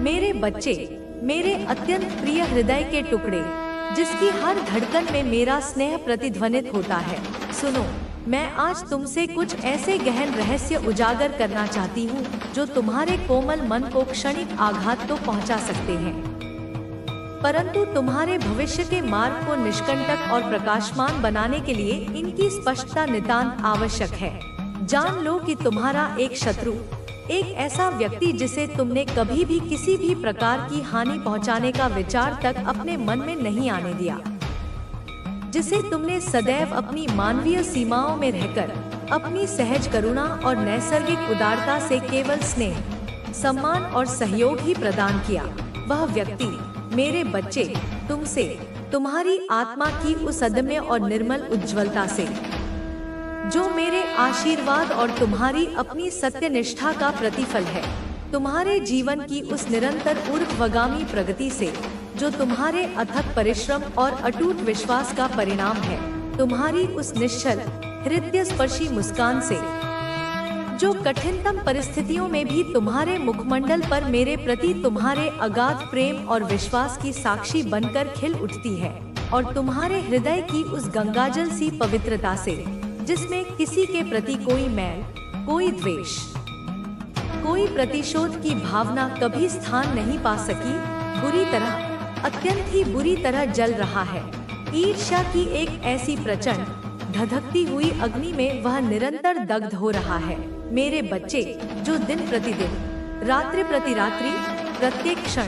मेरे बच्चे, मेरे अत्यंत प्रिय हृदय के टुकड़े, जिसकी हर धड़कन में मेरा स्नेह प्रतिध्वनित होता है, सुनो। मैं आज तुमसे कुछ ऐसे गहन रहस्य उजागर करना चाहती हूँ जो तुम्हारे कोमल मन को क्षणिक आघात तो पहुँचा सकते हैं, परंतु तुम्हारे भविष्य के मार्ग को निष्कंटक और प्रकाशमान बनाने के लिए इनकी स्पष्टता नितांत आवश्यक है। जान लो कि तुम्हारा एक शत्रु, एक ऐसा व्यक्ति जिसे तुमने कभी भी किसी भी प्रकार की हानि पहुंचाने का विचार तक अपने मन में नहीं आने दिया, जिसे तुमने सदैव अपनी मानवीय सीमाओं में रहकर अपनी सहज करुणा और नैसर्गिक उदारता से केवल स्नेह, सम्मान और सहयोग ही प्रदान किया, वह व्यक्ति मेरे बच्चे तुमसे, तुम्हारी आत्मा की उस अदम्य और निर्मल उज्ज्वलता से, जो मेरे आशीर्वाद और तुम्हारी अपनी सत्यनिष्ठा का प्रतिफल है, तुम्हारे जीवन की उस निरंतर ऊर्ध्वगामी प्रगति से, जो तुम्हारे अथक परिश्रम और अटूट विश्वास का परिणाम है, तुम्हारी उस निश्चल हृदय स्पर्शी मुस्कान से, जो कठिनतम परिस्थितियों में भी तुम्हारे मुखमंडल पर मेरे प्रति तुम्हारे अगाध प्रेम और विश्वास की साक्षी बनकर खिल उठती है, और तुम्हारे हृदय की उस गंगाजल सी पवित्रता से, जिसमें किसी के प्रति कोई मैल, कोई द्वेष, कोई प्रतिशोध की भावना कभी स्थान नहीं पा सकी, बुरी तरह, अत्यंत ही बुरी तरह जल रहा है। ईर्ष्या की एक ऐसी प्रचंड धधकती हुई अग्नि में वह निरंतर दग्ध हो रहा है। मेरे बच्चे, जो दिन प्रतिदिन, रात्रि प्रति रात्रि, प्रत्येक क्षण,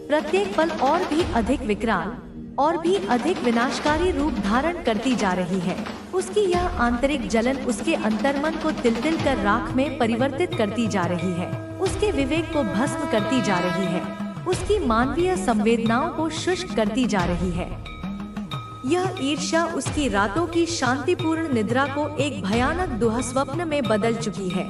प्रत्येक पल और भी अधिक विकराल और भी अधिक विनाशकारी रूप धारण करती जा रही है, उसकी यह आंतरिक जलन उसके अंतर्मन को तिल-तिल कर राख में परिवर्तित करती जा रही है, उसके विवेक को भस्म करती जा रही है, उसकी मानवीय संवेदनाओं को शुष्क करती जा रही है। यह ईर्ष्या उसकी रातों की शांतिपूर्ण निद्रा को एक भयानक दुःस्वप्न में बदल चुकी है,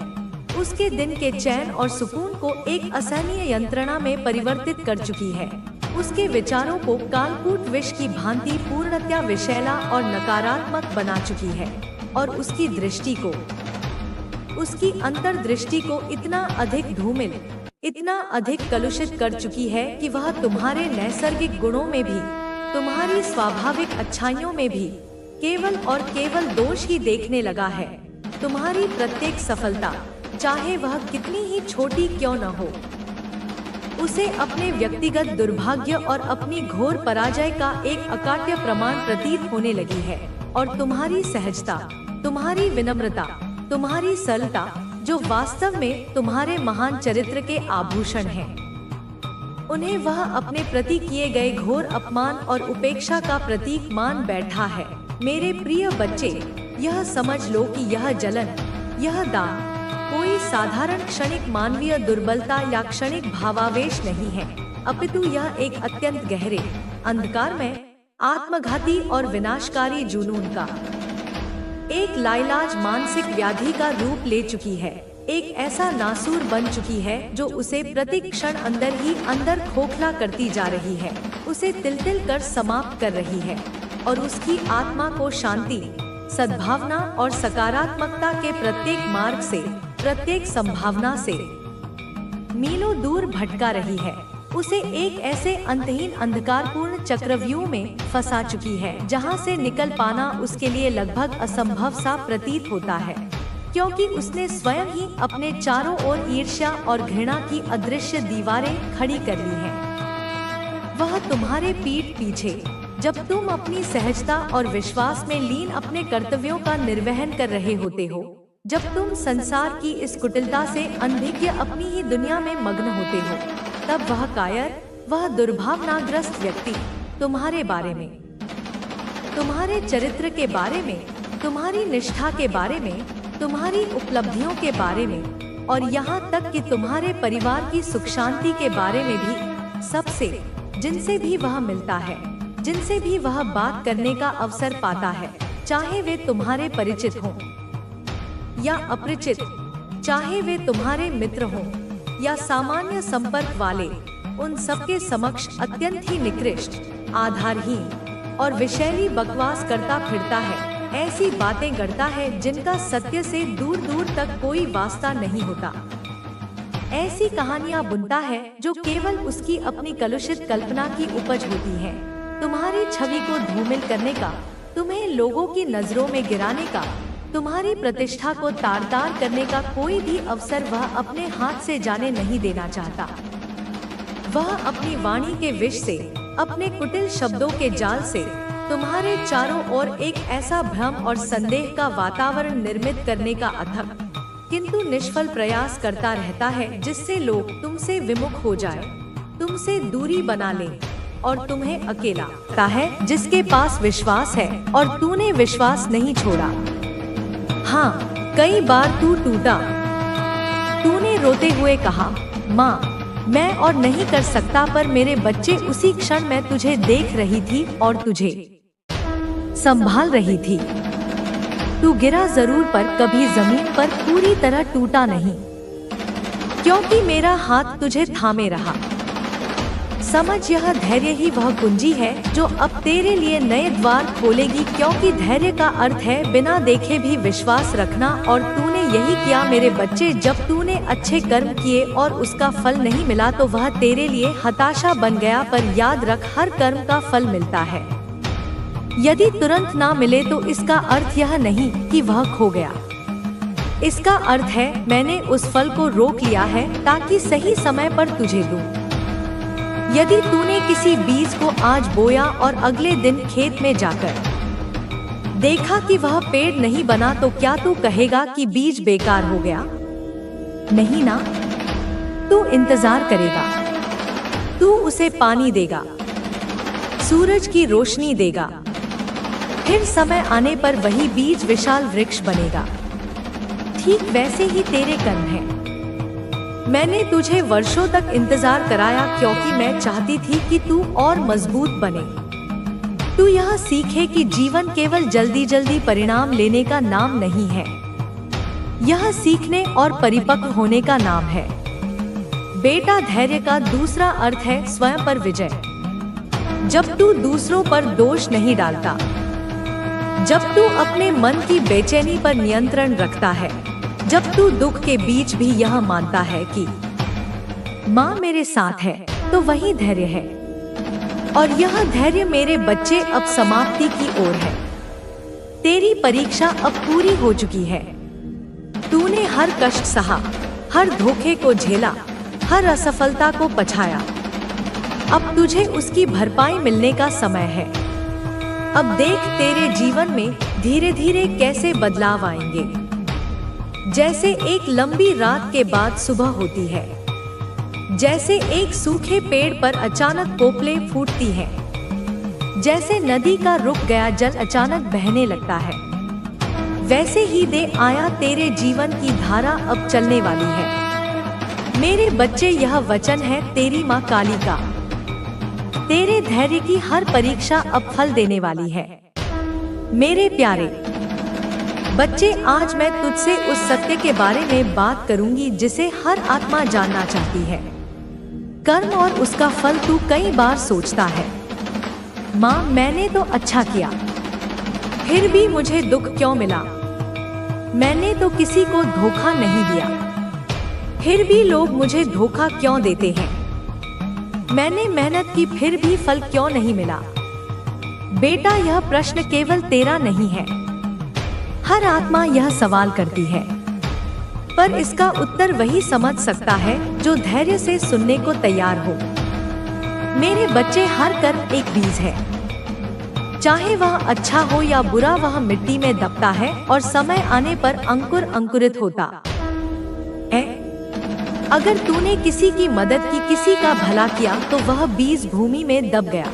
उसके दिन के चैन और सुकून को एक असहनीय यंत्रणा में परिवर्तित कर चुकी है, उसके विचारों को कालकूट विष की भांति पूर्णतया विषैला और नकारात्मक बना चुकी है, और उसकी दृष्टि को, उसकी अंतर्दृष्टि को इतना अधिक धूमिल, इतना अधिक कलुषित कर चुकी है कि वह तुम्हारे नैसर्गिक गुणों में भी, तुम्हारी स्वाभाविक अच्छाइयों में भी केवल और केवल दोष ही देखने लगा है। तुम्हारी प्रत्येक सफलता, चाहे वह कितनी ही छोटी क्यों न हो, उसे अपने व्यक्तिगत दुर्भाग्य और अपनी घोर पराजय का एक अकाट्य प्रमाण प्रतीत होने लगी है, और तुम्हारी सहजता, तुम्हारी विनम्रता, तुम्हारी सरलता, जो वास्तव में तुम्हारे महान चरित्र के आभूषण हैं, उन्हें वह अपने प्रति किए गए घोर अपमान और उपेक्षा का प्रतीक मान बैठा है। मेरे प्रिय बच्चे, यह समझ लो कि यह जलन, यह दान कोई साधारण क्षणिक मानवीय दुर्बलता या क्षणिक भावावेश नहीं है, अपितु यह एक अत्यंत गहरे, अंधकारमय, आत्मघाती और विनाशकारी जुनून का एक लाइलाज मानसिक व्याधि का रूप ले चुकी है, एक ऐसा नासूर बन चुकी है जो उसे प्रति क्षण अंदर ही अंदर खोखला करती जा रही है, उसे तिल-तिल कर समाप्त कर रही है, और उसकी आत्मा को शांति, सद्भावना और सकारात्मकता के प्रत्येक मार्ग से, प्रत्येक संभावना से मीलों दूर भटका रही है, उसे एक ऐसे अंतहीन अंधकारपूर्ण चक्रव्यूह में फंसा चुकी है, जहां से निकल पाना उसके लिए लगभग असंभव सा प्रतीत होता है, क्योंकि उसने स्वयं ही अपने चारों ओर ईर्ष्या और घृणा की अदृश्य दीवारें खड़ी कर ली हैं। वह तुम्हारे पीठ पीछे, जब तुम अपनी सहजता और विश्वास में लीन अपने कर्तव्यों का निर्वहन कर रहे होते हो, जब तुम संसार की इस कुटिलता से अनभिज्ञ अपनी ही दुनिया में मग्न होते हो, तब वह कायर, वह दुर्भावनाग्रस्त व्यक्ति तुम्हारे बारे में, तुम्हारे चरित्र के बारे में, तुम्हारी निष्ठा के बारे में, तुम्हारी उपलब्धियों के बारे में, और यहाँ तक कि तुम्हारे परिवार की सुख शांति के बारे में भी, सबसे, जिनसे भी वह मिलता है, जिनसे भी वह बात करने का अवसर पाता है, चाहे वे तुम्हारे परिचित हों या अपरिचित, चाहे वे तुम्हारे मित्र हों या सामान्य संपर्क वाले, उन सबके समक्ष अत्यंत ही निकृष्ट, आधारहीन और विषैली बकवास करता फिरता है, ऐसी बातें गढ़ता है जिनका सत्य से दूर दूर तक कोई वास्ता नहीं होता। ऐसी कहानियाँ बुनता है जो केवल उसकी अपनी कलुषित कल्पना की उपज होती है। तुम्हारी छवि को धूमिल करने का, तुम्हें लोगों की नजरों में गिराने का, तुम्हारी प्रतिष्ठा को तार तार करने का कोई भी अवसर वह अपने हाथ से जाने नहीं देना चाहता। वह अपनी वाणी के विष से, अपने कुटिल शब्दों के जाल से तुम्हारे चारों ओर एक ऐसा भ्रम और संदेह का वातावरण निर्मित करने का अथक किंतु निष्फल प्रयास करता रहता है, जिससे लोग तुमसे विमुख हो जाए, तुमसे दूरी बना लें और तुम्हें अकेला लगता है जिसके पास विश्वास है और तूने विश्वास नहीं छोड़ा। हाँ, कई बार तू टूटा। तूने रोते हुए कहा, माँ मैं और नहीं कर सकता, पर मेरे बच्चे उसी क्षण मैं तुझे देख रही थी और तुझे संभाल रही थी। तू गिरा जरूर पर कभी जमीन पर पूरी तरह टूटा नहीं, क्योंकि मेरा हाथ तुझे थामे रहा। समझ, यह धैर्य ही वह कुंजी है जो अब तेरे लिए नए द्वार खोलेगी, क्योंकि धैर्य का अर्थ है बिना देखे भी विश्वास रखना, और तूने यही किया मेरे बच्चे। जब तूने अच्छे कर्म किए और उसका फल नहीं मिला तो वह तेरे लिए हताशा बन गया, पर याद रख हर कर्म का फल मिलता है। यदि तुरंत ना मिले तो इसका अर्थ यह नहीं कि वह खो गया। इसका अर्थ है मैंने उस फल को रोक लिया है ताकि सही समय पर तुझे दूं। यदि तूने किसी बीज को आज बोया और अगले दिन खेत में जाकर देखा कि वह पेड़ नहीं बना, तो क्या तू कहेगा कि बीज बेकार हो गया? नहीं ना, तू इंतजार करेगा, तू उसे पानी देगा, सूरज की रोशनी देगा, फिर समय आने पर वही बीज विशाल वृक्ष बनेगा। ठीक वैसे ही तेरे कर्म हैं। मैंने तुझे वर्षों तक इंतजार कराया, क्योंकि मैं चाहती थी कि तू और मजबूत बने। तू यह सीखे कि जीवन केवल जल्दी जल्दी परिणाम लेने का नाम नहीं है, यह सीखने और परिपक्व होने का नाम है। बेटा, धैर्य का दूसरा अर्थ है स्वयं पर विजय। जब तू दूसरों पर दोष नहीं डालता, जब तू अपने मन की बेचैनी पर नियंत्रण रखता है, जब तू दुख के बीच भी यह मानता है कि माँ मेरे साथ है, तो वही धैर्य है। और यह धैर्य मेरे बच्चे अब समाप्ति की ओर है। तेरी परीक्षा अब पूरी हो चुकी है। तूने हर कष्ट सहा, हर धोखे को झेला, हर असफलता को पछाया। अब तुझे उसकी भरपाई मिलने का समय है। अब देख तेरे जीवन में धीरे धीरे कैसे बदलाव आएंगे। जैसे एक लंबी रात के बाद सुबह होती है, जैसे एक सूखे पेड़ पर अचानक पोपलें फूटती हैं, जैसे नदी का रुक गया जल अचानक बहने लगता है, वैसे ही दे आया तेरे जीवन की धारा अब चलने वाली है। मेरे बच्चे, यह वचन है तेरी माँ काली का। तेरे धैर्य की हर परीक्षा अब फल देने वाली है। मेरे प्यारे बच्चे, आज मैं तुझसे उस सत्य के बारे में बात करूंगी जिसे हर आत्मा जानना चाहती है। कर्म और उसका फल तू कई बार सोचता है, माँ मैंने तो अच्छा किया, फिर भी मुझे दुख क्यों मिला? मैंने तो किसी को धोखा नहीं दिया, फिर भी लोग मुझे धोखा क्यों देते हैं? मैंने मेहनत की फिर भी फल क्यों नहीं मिला? बेटा, यह प्रश्न केवल तेरा नहीं है, हर आत्मा यह सवाल करती है, पर इसका उत्तर वही समझ सकता है जो धैर्य से सुनने को तैयार हो। मेरे बच्चे, हर कर्म एक बीज है, चाहे वह अच्छा हो या बुरा, वह मिट्टी में दबता है और समय आने पर अंकुर अंकुरित होता है। अगर तूने किसी की मदद की, किसी का भला किया, तो वह बीज भूमि में दब गया।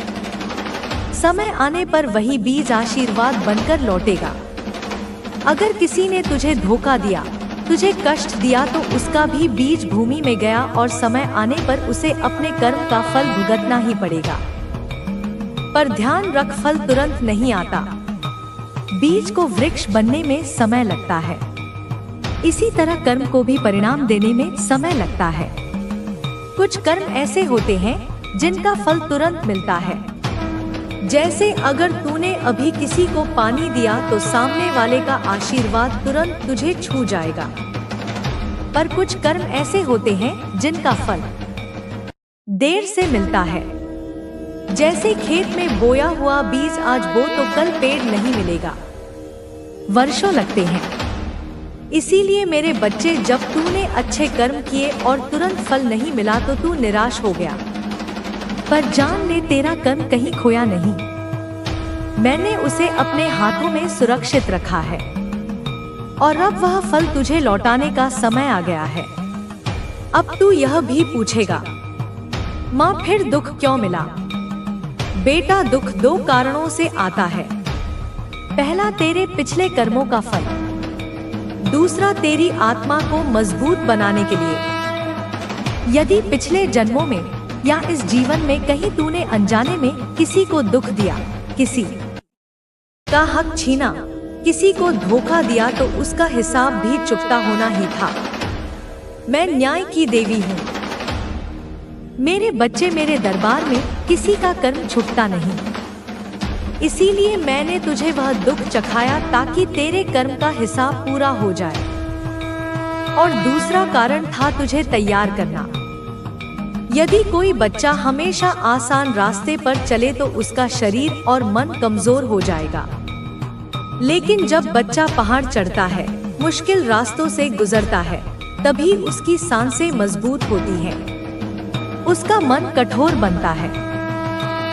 समय आने पर वही बीज आशीर्वाद बनकर लौटेगा। अगर किसी ने तुझे धोखा दिया, तुझे कष्ट दिया, तो उसका भी बीज भूमि में गया और समय आने पर उसे अपने कर्म का फल भुगतना ही पड़ेगा। पर ध्यान रख, फल तुरंत नहीं आता। बीज को वृक्ष बनने में समय लगता है। इसी तरह कर्म को भी परिणाम देने में समय लगता है। कुछ कर्म ऐसे होते हैं जिनका फल तुरंत मिलता है। जैसे अगर तूने अभी किसी को पानी दिया तो सामने वाले का आशीर्वाद तुरंत तुझे छू जाएगा। पर कुछ कर्म ऐसे होते हैं जिनका फल देर से मिलता है। जैसे खेत में बोया हुआ बीज आज बो तो कल पेड़ नहीं मिलेगा, वर्षों लगते हैं। इसीलिए मेरे बच्चे, जब तूने अच्छे कर्म किए और तुरंत फल नहीं मिला तो तू निराश हो गया, पर जान ले तेरा कर्म कहीं खोया नहीं। मैंने उसे अपने हाथों में सुरक्षित रखा है और अब वह फल तुझे लौटाने का समय आ गया है। अब तू यह भी पूछेगा, माँ फिर दुख क्यों मिला? बेटा, दुख दो कारणों से आता है। पहला, तेरे पिछले कर्मों का फल। दूसरा, तेरी आत्मा को मजबूत बनाने के लिए। यदि पिछले जन्मों में या इस जीवन में कहीं तूने अनजाने में किसी को दुख दिया, किसी का हक छीना, किसी को धोखा दिया, तो उसका हिसाब भी चुकता होना ही था। मैं न्याय की देवी हूँ। मेरे बच्चे, मेरे दरबार में किसी का कर्म छुपता नहीं। इसीलिए मैंने तुझे वह दुख चखाया ताकि तेरे कर्म का हिसाब पूरा हो जाए। और दूसरा कारण था तुझे तैयार करना। यदि कोई बच्चा हमेशा आसान रास्ते पर चले तो उसका शरीर और मन कमजोर हो जाएगा। लेकिन जब बच्चा पहाड़ चढ़ता है, मुश्किल रास्तों से गुजरता है, तभी उसकी सांसें मजबूत होती हैं, उसका मन कठोर बनता है।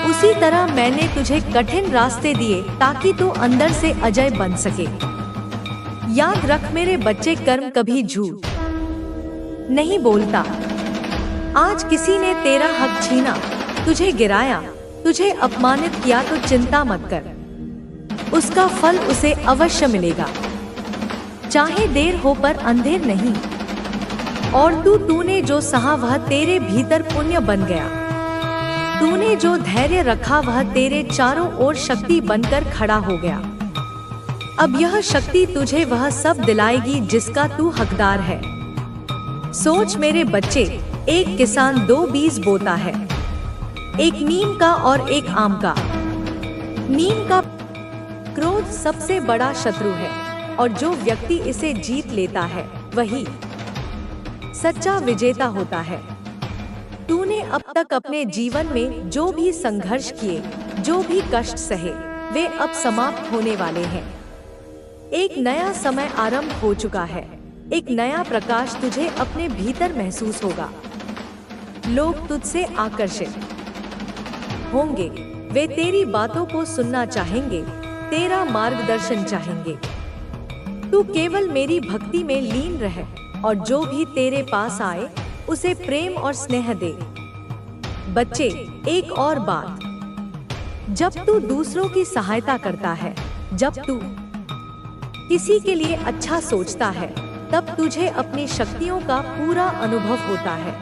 उसी तरह मैंने तुझे कठिन रास्ते दिए ताकि तू अंदर से अजय बन सके। याद रख मेरे बच्चे, कर्म कभी झूठ नहीं बोलता। आज किसी ने तेरा हक छीना, तुझे गिराया, तुझे अपमानित किया तो चिंता मत कर, उसका फल उसे अवश्य मिलेगा, चाहे देर हो पर अंधेर नहीं। और तूने जो सहा वह तेरे भीतर पुण्य बन गया। तूने जो धैर्य रखा वह तेरे चारों ओर शक्ति बनकर खड़ा हो गया। अब यह शक्ति तुझे वह सब दिलाएगी जिसका तू हकदार है। सोच मेरे बच्चे, एक किसान दो बीज बोता है, एक नीम का और एक आम का। नीम का क्रोध सबसे बड़ा शत्रु है और जो व्यक्ति इसे जीत लेता है वही सच्चा विजेता होता है। तूने अब तक अपने जीवन में जो भी संघर्ष किए, जो भी कष्ट सहे, वे अब समाप्त होने वाले हैं। एक नया समय आरंभ हो चुका है। एक नया प्रकाश तुझे अपने भीतर महसूस होगा। लोग तुझसे आकर्षित होंगे, वे तेरी बातों को सुनना चाहेंगे, तेरा मार्गदर्शन चाहेंगे। तू केवल मेरी भक्ति में लीन रह और जो भी तेरे पास आए उसे प्रेम और स्नेह दे। बच्चे, एक और बात, जब तू दूसरों की सहायता करता है, जब तू किसी के लिए अच्छा सोचता है, तब तुझे अपनी शक्तियों का पूरा अनुभव होता है।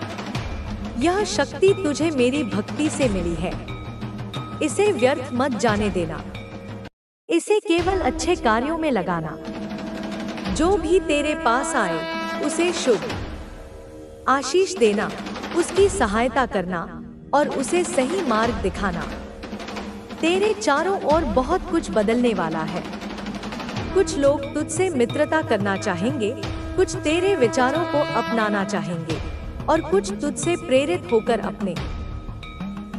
यह शक्ति तुझे मेरी भक्ति से मिली है, इसे व्यर्थ मत जाने देना, इसे केवल अच्छे कार्यों में लगाना। जो भी तेरे पास आए उसे शुभ आशीष देना, उसकी सहायता करना और उसे सही मार्ग दिखाना। तेरे चारों ओर बहुत कुछ बदलने वाला है। कुछ लोग तुझसे मित्रता करना चाहेंगे, कुछ तेरे विचारों को अपनाना चाहेंगे और कुछ तुझसे प्रेरित होकर अपने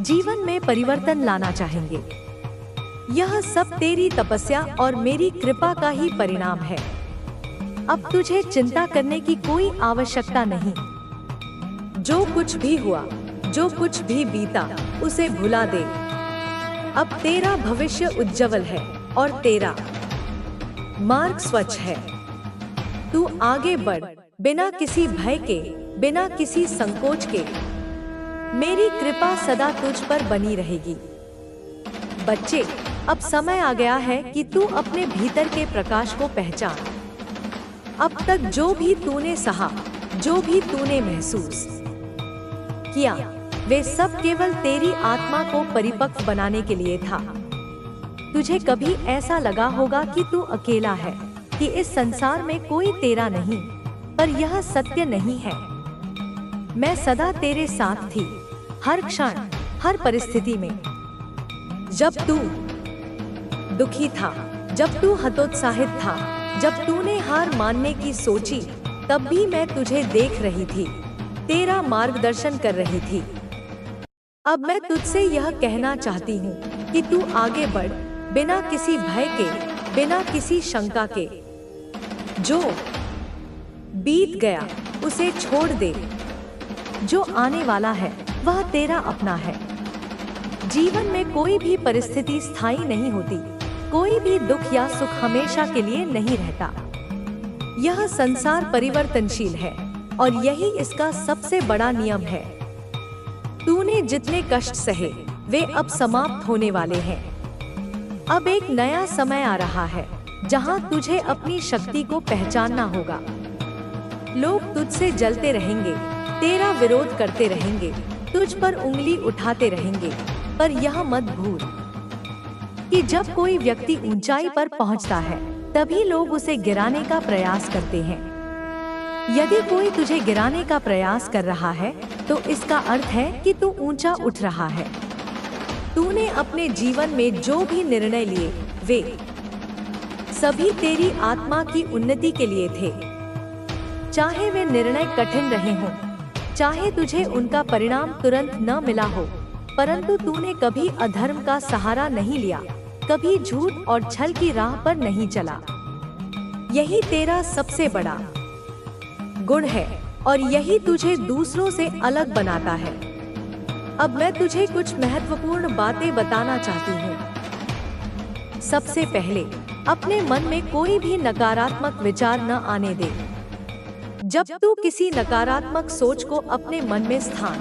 जीवन में परिवर्तन लाना चाहेंगे। यह सब तेरी तपस्या और मेरी कृपा का ही परिणाम है। अब तुझे चिंता करने की कोई आवश्यकता नहीं। जो कुछ भी हुआ, जो कुछ भी बीता, उसे भुला दे। अब तेरा भविष्य उज्जवल है और तेरा मार्ग स्वच्छ है। तू आगे बढ़, बिना किसी भय के, बिना किसी संकोच के। मेरी कृपा सदा तुझ पर बनी रहेगी। बच्चे, अब समय आ गया है कि तू अपने भीतर के प्रकाश को पहचान। अब तक जो भी तूने सहा, जो भी तूने महसूस किया, वे सब केवल तेरी आत्मा को परिपक्व बनाने के लिए था। तुझे कभी ऐसा लगा होगा कि तू अकेला है, कि इस संसार में कोई तेरा नहीं, पर यह सत्य नहीं है। मैं सदा तेरे साथ थी, हर क्षण, हर परिस्थिति में। जब तू दुखी था, जब तू हतोत्साहित था, जब तूने हार मानने की सोची, तब भी मैं तुझे देख रही थी, तेरा मार्गदर्शन कर रही थी। अब मैं तुझसे यह कहना चाहती हूँ कि तू आगे बढ़, बिना किसी भय के, बिना किसी शंका के। जो बीत गया उसे छोड़ दे, जो आने वाला है वह तेरा अपना है। जीवन में कोई भी परिस्थिति स्थायी नहीं होती, कोई भी दुख या सुख हमेशा के लिए नहीं रहता। यह संसार परिवर्तनशील है और यही इसका सबसे बड़ा नियम है। तूने जितने कष्ट सहे वे अब समाप्त होने वाले हैं। अब एक नया समय आ रहा है जहां तुझे अपनी शक्ति को पहचानना होगा। लोग तुझसे जलते रहेंगे, तेरा विरोध करते रहेंगे, तुझ पर उंगली उठाते रहेंगे, पर यह मत भूल कि जब कोई व्यक्ति ऊंचाई पर पहुंचता है तभी लोग उसे गिराने का प्रयास करते हैं। यदि कोई तुझे गिराने का प्रयास कर रहा है तो इसका अर्थ है कि तू ऊंचा उठ रहा है। तूने अपने जीवन में जो भी निर्णय लिए वे सभी तेरी आत्मा की उन्नति के लिए थे। चाहे वे निर्णय कठिन रहे हों, चाहे तुझे उनका परिणाम तुरंत न मिला हो, परंतु तूने कभी अधर्म का सहारा नहीं लिया, कभी झूठ और छल की राह पर नहीं चला। यही तेरा सबसे बड़ा गुण है और यही तुझे दूसरों से अलग बनाता है। अब मैं तुझे कुछ महत्वपूर्ण बातें बताना चाहती हूँ। सबसे पहले, अपने मन में कोई भी नकारात्मक विचार न आने दे। जब तू किसी नकारात्मक सोच को अपने मन में स्थान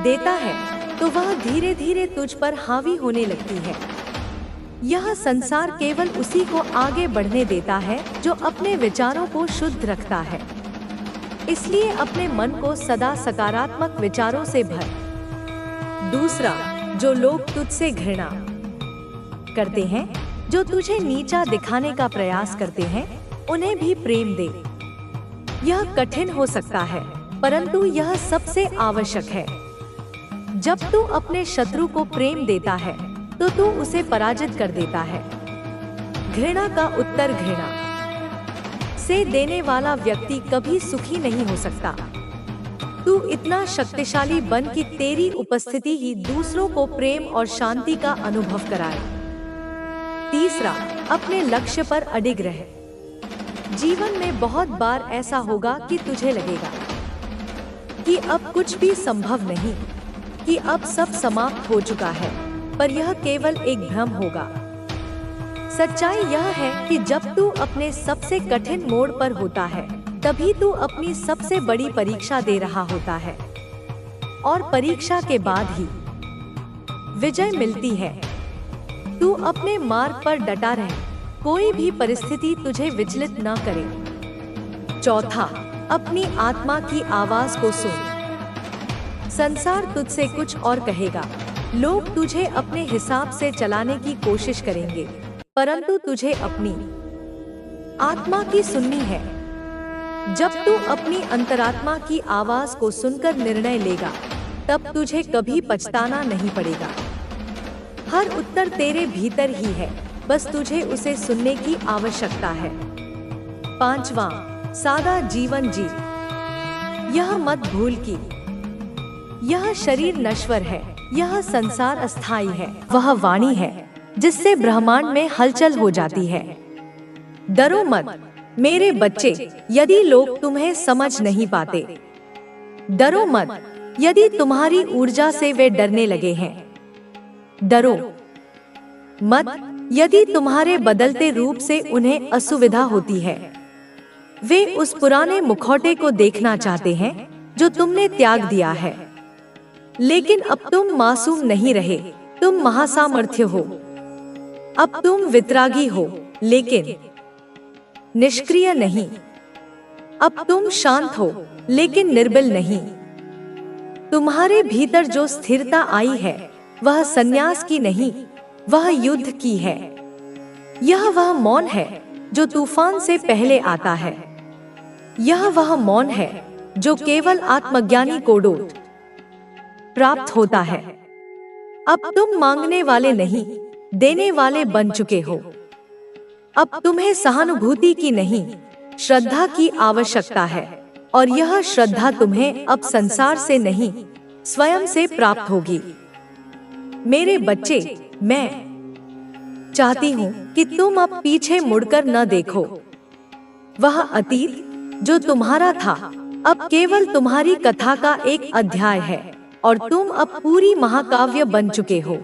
देता है तो वह धीरे धीरे तुझ पर हावी होने लगती है। यह संसार केवल उसी को आगे बढ़ने देता है जो अपने विचारों को शुद्ध रखता है। इसलिए अपने मन को सदा सकारात्मक विचारों से भर। दूसरा, जो लोग तुझसे घृणा करते हैं, जो तुझे नीचा दिखाने का प्रयास करते हैं, उन्हें भी प्रेम दे। यह कठिन हो सकता है, परंतु यह सबसे आवश्यक है। जब तू अपने शत्रु को प्रेम देता है तो तू उसे पराजित कर देता है। घृणा का उत्तर घृणा से देने वाला व्यक्ति कभी सुखी नहीं हो सकता। तू इतना शक्तिशाली बन कि तेरी उपस्थिति ही दूसरों को प्रेम और शांति का अनुभव कराए। तीसरा, अपने लक्ष्य पर अडिग रह। जीवन में बहुत बार ऐसा होगा कि तुझे लगेगा कि अब कुछ भी संभव नहीं, कि अब सब समाप्त हो चुका है, पर यह केवल एक भ्रम होगा। सच्चाई यह है कि जब तू अपने सबसे कठिन मोड़ पर होता है तभी तू अपनी सबसे बड़ी परीक्षा दे रहा होता है, और परीक्षा के बाद ही विजय मिलती है। तू अपने मार्ग पर डटा रहे, कोई भी परिस्थिति तुझे विचलित न करे। चौथा, अपनी आत्मा की आवाज को सुन। संसार तुझसे कुछ और कहेगा, लोग तुझे अपने हिसाब से चलाने की कोशिश करेंगे, परंतु तुझे अपनी आत्मा की सुननी है। जब तू अपनी अंतरात्मा की आवाज को सुनकर निर्णय लेगा तब तुझे कभी पछताना नहीं पड़ेगा। हर उत्तर तेरे भीतर ही है, बस तुझे उसे सुनने की आवश्यकता है। पांचवा, सादा जीवन जी। यह मत भूल कि यह शरीर नश्वर है, यह संसार अस्थायी है। वह वाणी है जिससे ब्रह्मांड में हलचल हो जाती है। डरो मत मेरे बच्चे, यदि लोग तुम्हें समझ नहीं पाते। डरो मत यदि तुम्हारी ऊर्जा से वे डरने लगे हैं। डरो मत यदि तुम्हारे बदलते रूप से उन्हें असुविधा होती है। वे उस पुराने मुखौटे को देखना चाहते हैं जो तुमने त्याग दिया है। लेकिन अब तुम मासूम नहीं रहे, तुम महासामर्थ्य हो। अब तुम वितरागी हो, लेकिन निष्क्रिय नहीं। अब तुम शांत हो, लेकिन निर्बल नहीं। तुम्हारे भीतर जो स्थिरता आई है वह संन्यास की नहीं, वह युद्ध की है। यह वह मौन है जो तूफान से पहले आता है। यह वह मौन है जो केवल आत्मज्ञानी को डोट प्राप्त होता है। अब तुम मांगने वाले नहीं, देने वाले बन चुके हो। अब तुम्हें सहानुभूति की नहीं, श्रद्धा की आवश्यकता है, और यह श्रद्धा तुम्हें अब संसार से नहीं, स्वयं से प्राप्त होगी। मेरे बच्चे, मैं चाहती हूँ कि तुम अब पीछे मुड़कर न देखो। वह अतीत जो तुम्हारा था अब केवल तुम्हारी कथा का एक अध्याय है, और तुम अब पूरी महाकाव्य बन चुके हो।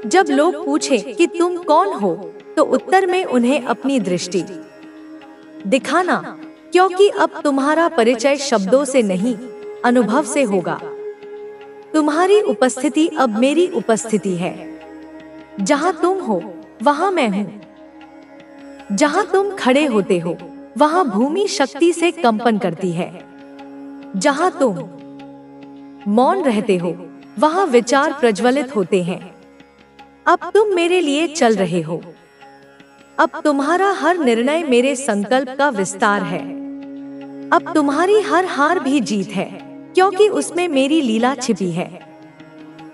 जब लोग पूछे कि तुम कौन हो, तो उत्तर में उन्हें अपनी दृष्टि दिखाना, क्योंकि अब तुम्हारा परिचय शब्दों से नहीं, अनुभव से होगा। तुम्हारी उपस्थिति अब मेरी उपस्थिति है। जहां तुम हो वहां मैं हूं। जहां तुम खड़े होते हो वहां भूमि शक्ति से कंपन करती है। जहां तुम मौन रहते हो वहां विचार प्रज्वलित होते हैं। अब तुम मेरे लिए चल रहे हो। अब तुम्हारा हर निर्णय मेरे संकल्प का विस्तार है। अब तुम्हारी हर हार भी जीत है, क्योंकि उसमें मेरी लीला छिपी है।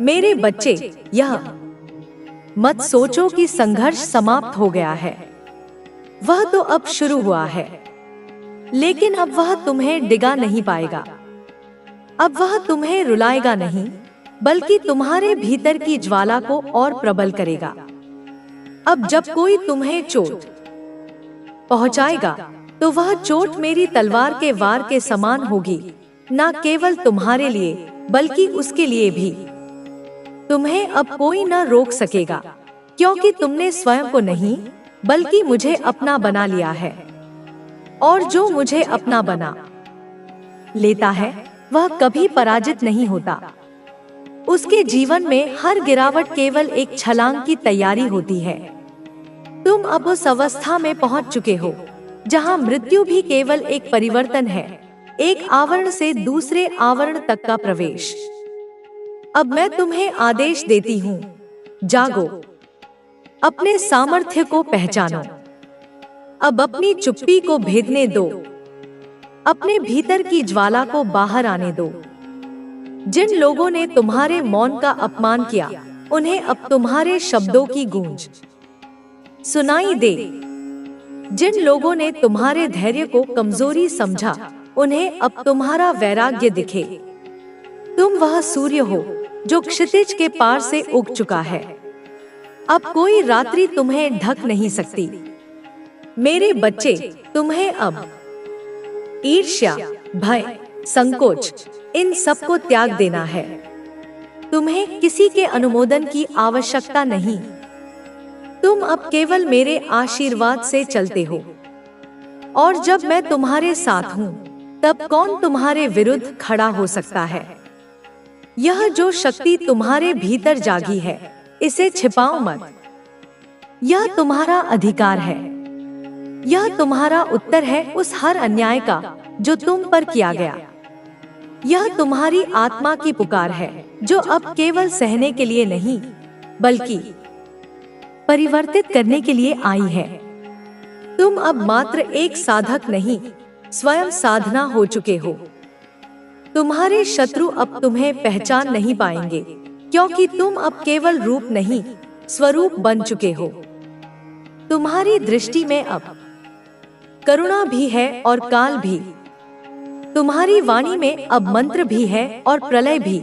मेरे बच्चे, यह मत सोचो कि संघर्ष समाप्त हो गया है। वह तो अब शुरू हुआ है, लेकिन अब वह तुम्हें डिगा नहीं पाएगा। अब वह तुम्हें रुलाएगा नहीं, बल्कि तुम्हारे भीतर की ज्वाला को और प्रबल करेगा। अब जब कोई तुम्हें चोट पहुंचाएगा, तो वह चोट मेरी तलवार के वार के समान होगी, न केवल तुम्हारे लिए बल्कि उसके लिए भी। तुम्हें अब कोई न रोक सकेगा, क्योंकि तुमने स्वयं को नहीं बल्कि मुझे अपना बना लिया है। और जो मुझे अपना बना लेता है वह कभी पराजित नहीं होता। उसके जीवन में हर गिरावट केवल एक छलांग की तैयारी होती है। तुम अब उस अवस्था में पहुंच चुके हो जहां मृत्यु भी केवल एक परिवर्तन है, एक आवरण से दूसरे आवरण तक का प्रवेश। अब मैं तुम्हें आदेश देती हूँ, जागो, अपने सामर्थ्य को पहचानो। अब अपनी चुप्पी को भेदने दो, अपने भीतर की ज्वाला को बाहर आने दो। जिन लोगों ने तुम्हारे मौन का अपमान किया, उन्हें अब तुम्हारे शब्दों की गूंज सुनाई दे। जिन लोगों ने तुम्हारे धैर्य को कमजोरी समझा, उन्हें अब तुम्हारा वैराग्य दिखे। तुम वह सूर्य हो जो क्षितिज के पार से उग चुका है। अब कोई रात्रि तुम्हें ढक नहीं सकती। मेरे बच्चे, तुम्हें अब ईर्ष्या, भय, संकोच, इन सब को त्याग देना है। तुम्हें किसी के अनुमोदन की आवश्यकता नहीं। तुम अब केवल मेरे आशीर्वाद से चलते हो। और जब मैं तुम्हारे साथ हूँ, तब कौन तुम्हारे विरुद्ध खड़ा हो सकता है? यह जो शक्ति तुम्हारे भीतर जागी है, इसे छिपाओ मत। यह तुम्हारा अधिकार है। यह तुम्हारा उत्तर है उस हर अन्याय का जो तुम पर किया गया। यह तुम्हारी आत्मा की पुकार है, जो अब केवल सहने के लिए नहीं, बल्कि परिवर्तित करने के लिए आई है। तुम अब मात्र एक साधक नहीं, स्वयं साधना हो चुके हो। तुम्हारे शत्रु अब तुम्हें पहचान नहीं पाएंगे, क्योंकि तुम अब केवल रूप नहीं, स्वरूप बन चुके हो। तुम्हारी दृष्टि में अब करुणा भी है और काल भी। तुम्हारी वाणी में अब मंत्र भी है और प्रलय भी।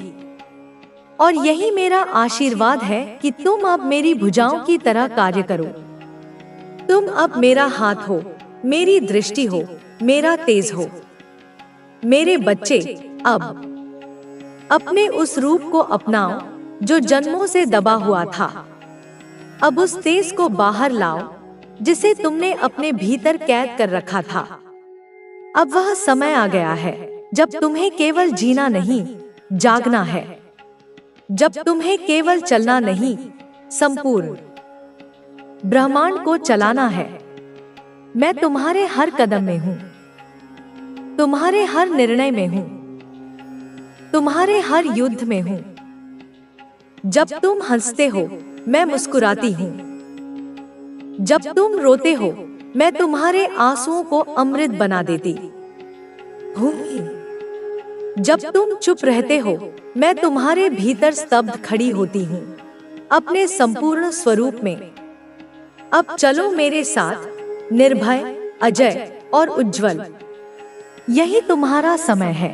और यही मेरा आशीर्वाद है कि तुम अब मेरी भुजाओं की तरह कार्य करो। तुम अब मेरा हाथ हो, मेरी दृष्टि हो, मेरा तेज हो। मेरे बच्चे, अब अपने उस रूप को अपनाओ जो जन्मों से दबा हुआ था। अब उस तेज को बाहर लाओ जिसे तुमने अपने भीतर कैद कर रखा था। अब वह समय आ गया है जब तुम्हें केवल जीना नहीं, जागना है। जब तुम्हें केवल चलना नहीं, संपूर्ण ब्रह्मांड को चलाना है। मैं तुम्हारे हर कदम में हूँ, तुम्हारे हर निर्णय में हूँ, तुम्हारे हर युद्ध में हूँ। जब तुम हंसते हो, मैं मुस्कुराती हूँ। जब तुम रोते हो, मैं तुम्हारे आंसुओं को अमृत बना देती हूँ। जब तुम चुप रहते हो, मैं तुम्हारे भीतर स्तब्ध खड़ी होती हूँ, अपने संपूर्ण स्वरूप में। अब चलो मेरे साथ, निर्भय, अजय, और उज्जवल। यही तुम्हारा समय है,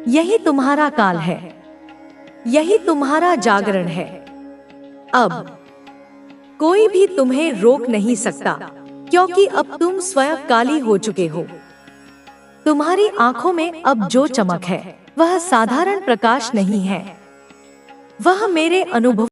यही तुम्हारा काल है, यही तुम्हारा जागरण है। अब कोई भी तुम्हें रोक नहीं सकता, क्योंकि अब तुम स्वयं काली हो चुके हो। तुम्हारी आंखों में अब जो चमक है वह साधारण प्रकाश नहीं है, वह मेरे अनुभव